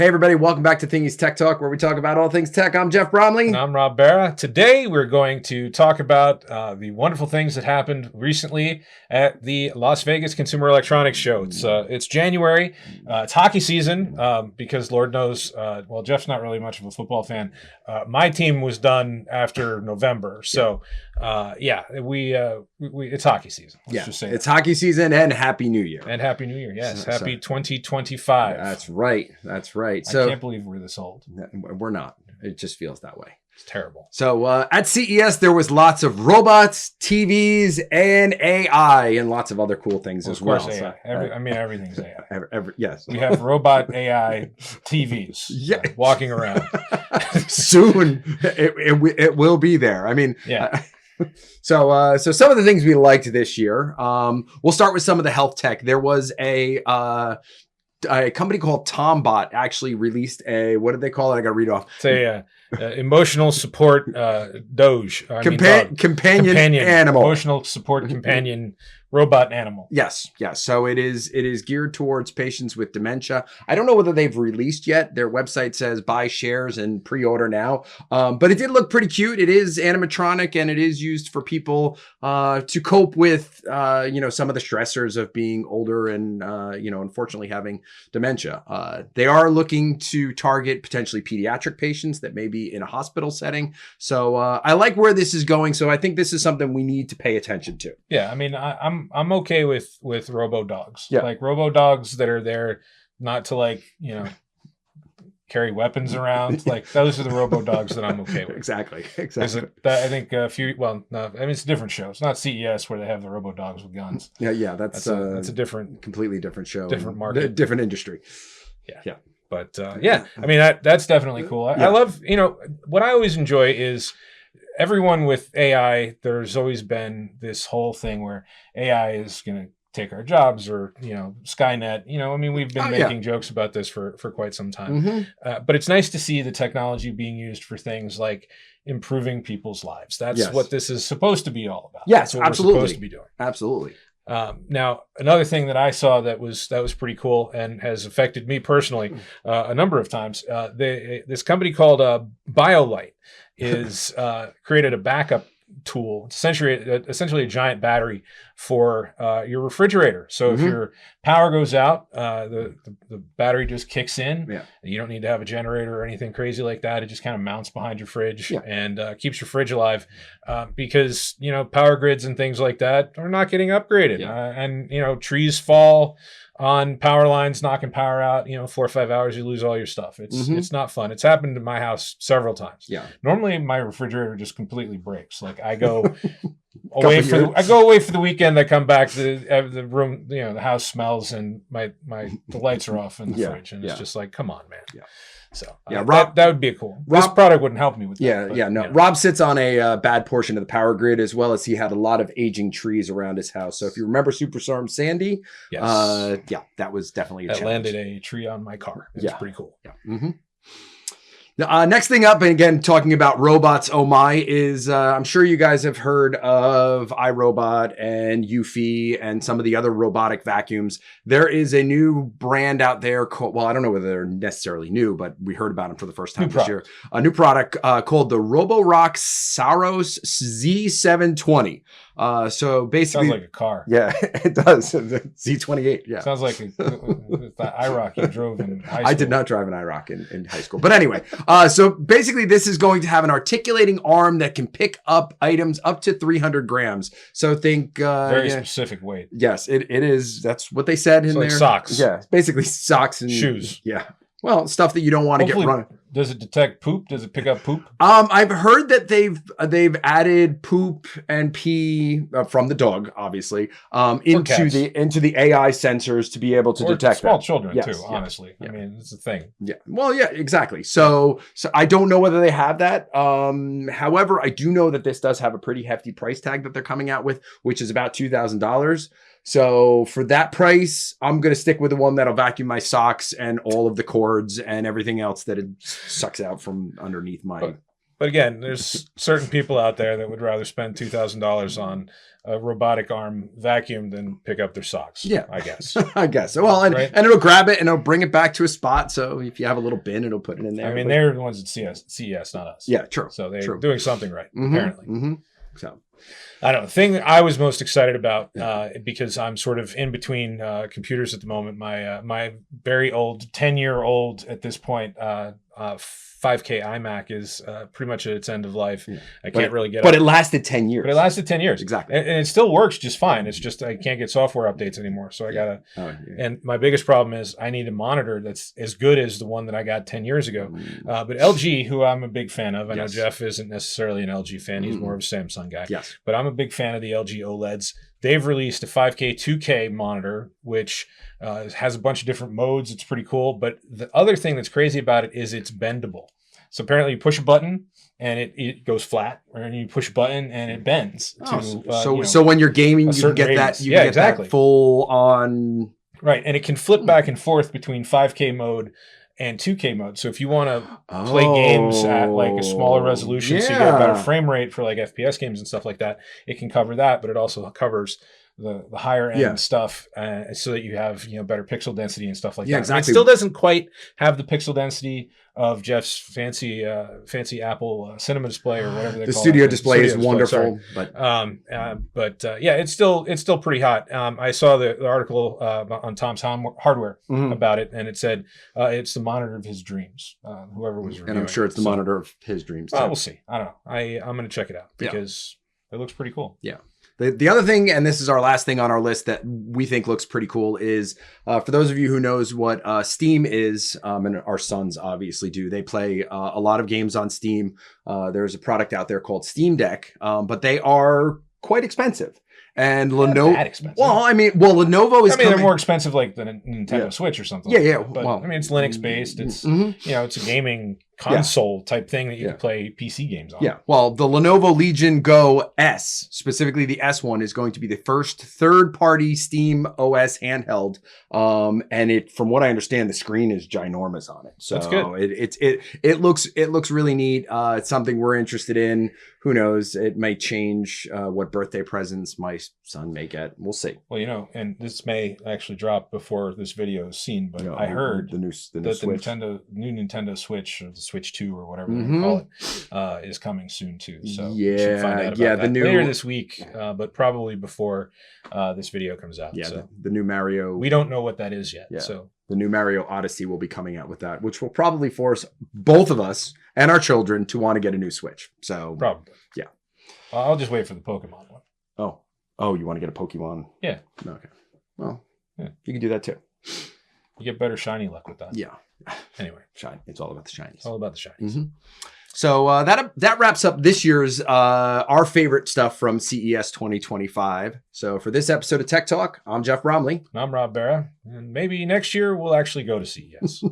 Hey everybody, welcome back to Thingy's Tech Talk, where we talk about all things tech. I'm Jeff Bromley. And I'm Rob Barra. Today we're going to talk about the wonderful things that happened recently at the Las Vegas Consumer Electronics Show. It's January. It's hockey season because Lord knows, well, Jeff's not really much of a football fan. My team was done after November. So, it's hockey season. Let's just say it's hockey season and Happy New Year. And Happy New Year, yes. Happy 2025. That's right. Right. So I can't believe we're this old. We're not. It just feels that way. It's terrible. So at CES, there was lots of robots, TVs, and AI, and lots of other cool things as well. Of course, AI. Everything's AI. Yes. We have robot AI TVs walking around. Soon, it will be there. I mean, yeah. So some of the things we liked this year, we'll start with some of the health tech. There was a company called Tombot actually released what did they call it? I got to read off. It's a emotional support doge. Companion animal. Emotional support companion robot animal. Yes. So it is geared towards patients with dementia. I don't know whether they've released yet. Their website says buy shares and pre-order now. But it did look pretty cute. It is animatronic and it is used for people to cope with some of the stressors of being older and unfortunately having dementia. They are looking to target potentially pediatric patients that may be in a hospital setting. So I like where this is going. So I think this is something we need to pay attention to. Yeah, I mean, I'm okay with robo dogs. Yeah. Like robo dogs that are there not to carry weapons around. Like those are the robo dogs that I'm okay with. Exactly. I think it's a different show. It's not CES where they have the robo dogs with guns. Yeah. That's a completely different show, different market, different industry. Yeah. But I mean that's definitely cool. I love what I always enjoy is. Everyone with AI, there's always been this whole thing where AI is going to take our jobs or, Skynet. We've been making jokes about this for quite some time. Mm-hmm. But it's nice to see the technology being used for things like improving people's lives. That's what this is supposed to be all about. Yes, That's what absolutely. we're supposed to be doing. Absolutely. Now, another thing that I saw that was pretty cool and has affected me personally a number of times, this company called BioLite is created a backup tool. It's essentially a giant battery for your refrigerator. So if your power goes out, the battery just kicks in. Yeah. You don't need to have a generator or anything crazy like that. It just kind of mounts behind your fridge and keeps your fridge alive because power grids and things like that are not getting upgraded. And trees fall on power lines, knocking power out, 4 or 5 hours, you lose all your stuff. It's not fun. It's happened to my house several times. Yeah. Normally my refrigerator just completely breaks. Like I go away for the weekend. I come back to the room, the house smells and the lights are off in the fridge. And it's just like, come on, man. Yeah. So Rob, that would be cool. This product wouldn't help me with that. Rob sits on a bad portion of the power grid, as well as he had a lot of aging trees around his house. So if you remember Superstorm Sandy, that was definitely a challenge. Landed a tree on my car. It's pretty cool. Yeah. Mm-hmm. Next thing up, and again, talking about robots, oh my, is I'm sure you guys have heard of iRobot and Eufy and some of the other robotic vacuums. There is a new brand out there called, well, I don't know whether they're necessarily new, but we heard about them for the first time this year. A new product called the Roborock Saros Z720. So basically, sounds like a car. Yeah, it does. The Z28. Yeah, sounds like the IROC you drove in high school. I did not drive an IROC in high school, but anyway. So basically, this is going to have an articulating arm that can pick up items up to 300 grams. So think very specific weight. Yes, it is. That's what they said in there. Socks. Yeah, basically socks and shoes. Yeah. Well, stuff that you don't want to get run. Does it detect poop? Does it pick up poop? I've heard that they've added poop and pee from the dog, obviously, into the AI sensors to be able to detect small children too. Honestly, I mean, it's a thing. Yeah. Well, yeah, exactly. So I don't know whether they have that. However, I do know that this does have a pretty hefty price tag that they're coming out with, which is about $2,000. So for that price, I'm going to stick with the one that'll vacuum my socks and all of the cords and everything else that it sucks out from underneath my But again, there's certain people out there that would rather spend $2,000 on a robotic arm vacuum than pick up their socks. Yeah. I guess. I guess. Well, and, Right? and it'll grab it and it'll bring it back to a spot. So if you have a little bin, it'll put it in there. I mean, But- they're the ones at CES, not us. yeah, true. So they're True. doing something right, Mhm, apparently. mhm. So I don't know. The thing that I was most excited about, because I'm sort of in between computers at the moment. My very old, 10-year-old at this point, 5K iMac is pretty much at its end of life. Yeah. I can't really get But it. it lasted 10 years. But it lasted 10 years. Exactly. And it still works just fine. It's just I can't get software updates anymore. So I got to. Oh, yeah. And my biggest problem is I need a monitor that's as good as the one that I got 10 years ago. But LG, who I'm a big fan of, I know Yes. Jeff isn't necessarily an LG fan. He's more of a Samsung guy. Yes. But I'm a big fan of the LG OLEDs. They've released a 5K, 2K monitor, which has a bunch of different modes. It's pretty cool. But the other thing that's crazy about it is it's bendable. So apparently you push a button and it goes flat, or you push a button and it bends. So when you're gaming, you can certain get radius. that. You Yeah, can get exactly. that full on. Right. And it can flip back and forth between 5K mode and 2K mode. So if you want to play games at like a smaller resolution, so you get a better frame rate for like FPS games and stuff like that, it can cover that, but it also covers the higher end stuff, so that you have better pixel density and stuff like that. Exactly. And it still doesn't quite have the pixel density of Jeff's fancy Apple cinema display or whatever they The call studio it. display is wonderful, sorry. But yeah, it's still pretty hot. I saw the article on Tom's Hardware about it, and it said it's the monitor of his dreams. Whoever was reviewing, and I'm sure it's the monitor of his dreams. We'll see. I don't know. I'm going to check it out because it looks pretty cool. Yeah. The other thing, and this is our last thing on our list that we think looks pretty cool, is for those of you who knows what Steam is, and our sons obviously do, they play a lot of games on Steam. There's a product out there called Steam Deck, but they are quite expensive. And Not Lenovo, that expensive. Lenovo is. They're more expensive like the Nintendo Switch or something. Yeah. But Well, it's Linux based. It's it's a gaming console type thing that you can play PC games on. Yeah. Well, the Lenovo Legion Go S, specifically the S1, is going to be the first third-party Steam OS handheld. And it, from what I understand, the screen is ginormous on it. So that's good. It looks really neat. It's something we're interested in. Who knows? It might change what birthday presents my son may get. We'll see. Well, and this may actually drop before this video is seen, but I heard the new that Switch. the new Nintendo Switch, or the Switch 2 or whatever they call it, is coming soon too. So we should find out about that later this week, but probably before this video comes out. Yeah, so the new Mario. we don't know what that is yet. Yeah. So the new Mario Odyssey will be coming out with that, which will probably force both of us and our children to want to get a new Switch. So probably. Yeah. I'll just wait for the Pokemon one. Oh, you want to get a Pokemon? Yeah. Okay. Well, yeah, you can do that too. You get better shiny luck with that. Yeah. Anyway, Shine. It's all about the shinies. it's all about the shinies. So that wraps up this year's our favorite stuff from CES 2025. So for this episode of Tech Talk, I'm Jeff Bromley. And I'm Rob Barra, and maybe next year we'll actually go to CES.